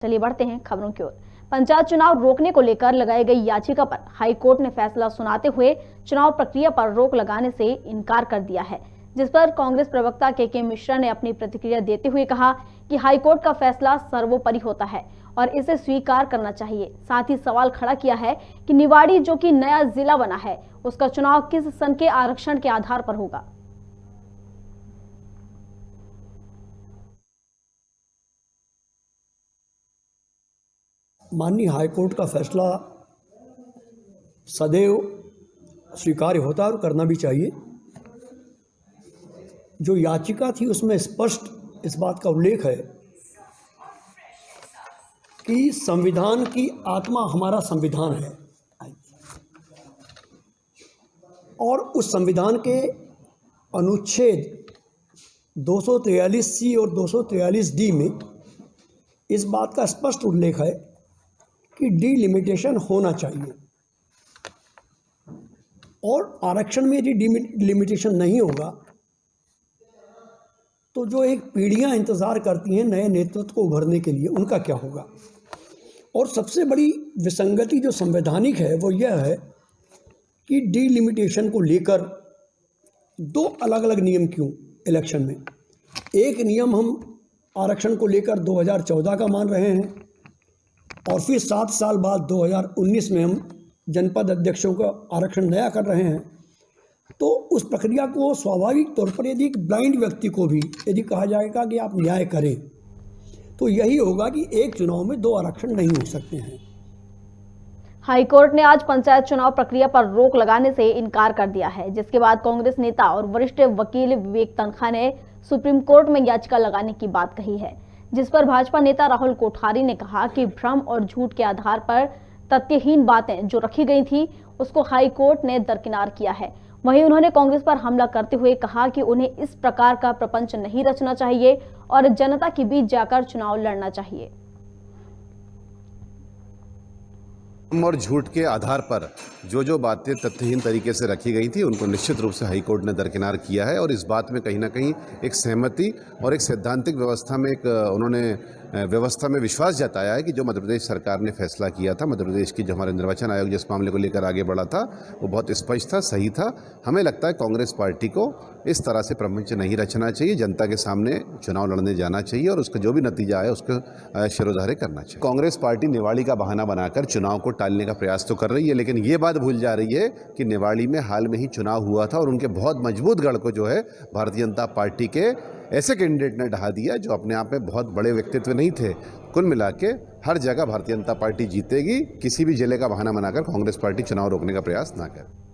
चलिए बढ़ते हैं खबरों की ओर। पंचायत चुनाव रोकने को लेकर लगाई गई याचिका पर हाई कोर्ट ने फैसला सुनाते हुए चुनाव प्रक्रिया पर रोक लगाने से इनकार कर दिया है, जिस पर कांग्रेस प्रवक्ता के मिश्रा ने अपनी प्रतिक्रिया देते हुए कहा कि हाई कोर्ट का फैसला सर्वोपरि होता है और इसे स्वीकार करना चाहिए। साथ ही सवाल खड़ा किया है कि निवाड़ी, जो कि नया जिला बना है, उसका चुनाव किस सन के आरक्षण के आधार पर होगा। माननीय हाईकोर्ट का फैसला सदैव स्वीकार्य होता है और करना भी चाहिए। जो याचिका थी उसमें स्पष्ट इस बात का उल्लेख है कि संविधान की आत्मा हमारा संविधान है और उस संविधान के अनुच्छेद 243C और 243D में इस बात का स्पष्ट उल्लेख है कि डिलिमिटेशन होना चाहिए और आरक्षण में यदि डिलिमिटेशन नहीं होगा तो जो एक पीढ़ियां इंतज़ार करती हैं नए नेतृत्व को उभरने के लिए, उनका क्या होगा। और सबसे बड़ी विसंगति जो संवैधानिक है वो यह है कि डिलिमिटेशन को लेकर दो अलग अलग नियम क्यों इलेक्शन में। एक नियम हम आरक्षण को लेकर 2014 का मान रहे हैं और फिर 7 साल बाद 2019 में हम जनपद अध्यक्षों का आरक्षण नया कर रहे हैं। तो उस प्रक्रिया को स्वाभाविक तौर पर यदि एक ब्लाइंड व्यक्ति को भी यदि कहा जाएगा कि आप न्याय करें तो यही होगा कि एक चुनाव में 2 आरक्षण नहीं हो सकते हैं। हाईकोर्ट ने आज पंचायत चुनाव प्रक्रिया पर रोक लगाने से इनकार कर दिया है, जिसके बाद कांग्रेस नेता और वरिष्ठ वकील विवेक तन्खा ने सुप्रीम कोर्ट में याचिका लगाने की बात कही है, जिस पर भाजपा नेता राहुल कोठारी ने कहा कि भ्रम और झूठ के आधार पर तथ्यहीन बातें जो रखी गई थी उसको हाई कोर्ट ने दरकिनार किया है। वहीं उन्होंने कांग्रेस पर हमला करते हुए कहा कि उन्हें इस प्रकार का प्रपंच नहीं रचना चाहिए और जनता के बीच जाकर चुनाव लड़ना चाहिए। और झूठ के आधार पर जो बातें तथ्यहीन तरीके से रखी गई थी उनको निश्चित रूप से हाईकोर्ट ने दरकिनार किया है और इस बात में कहीं ना कहीं एक सहमति और एक सैद्धांतिक व्यवस्था में उन्होंने व्यवस्था में विश्वास जताया है कि जो मध्य प्रदेश सरकार ने फैसला किया था, मध्य प्रदेश की जो हमारे निर्वाचन आयोग जिस मामले को लेकर आगे बढ़ा था वो बहुत स्पष्ट था, सही था। हमें लगता है कांग्रेस पार्टी को इस तरह से प्रपंच नहीं रचना चाहिए, जनता के सामने चुनाव लड़ने जाना चाहिए और उसका जो भी नतीजा आए उसको शिरोधार्य करना चाहिए। कांग्रेस पार्टी निवाड़ी का बहाना बनाकर चुनाव को टालने का प्रयास तो कर रही है, लेकिन ये बात भूल जा रही है कि निवाड़ी में हाल में ही चुनाव हुआ था और उनके बहुत मजबूत गढ़ को जो है भारतीय जनता पार्टी के ऐसे कैंडिडेट ने ढहा दिया जो अपने आप में बहुत बड़े व्यक्तित्व नहीं थे। कुल मिला के हर जगह भारतीय जनता पार्टी जीतेगी। किसी भी जिले का बहाना बनाकर कांग्रेस पार्टी चुनाव रोकने का प्रयास ना करे।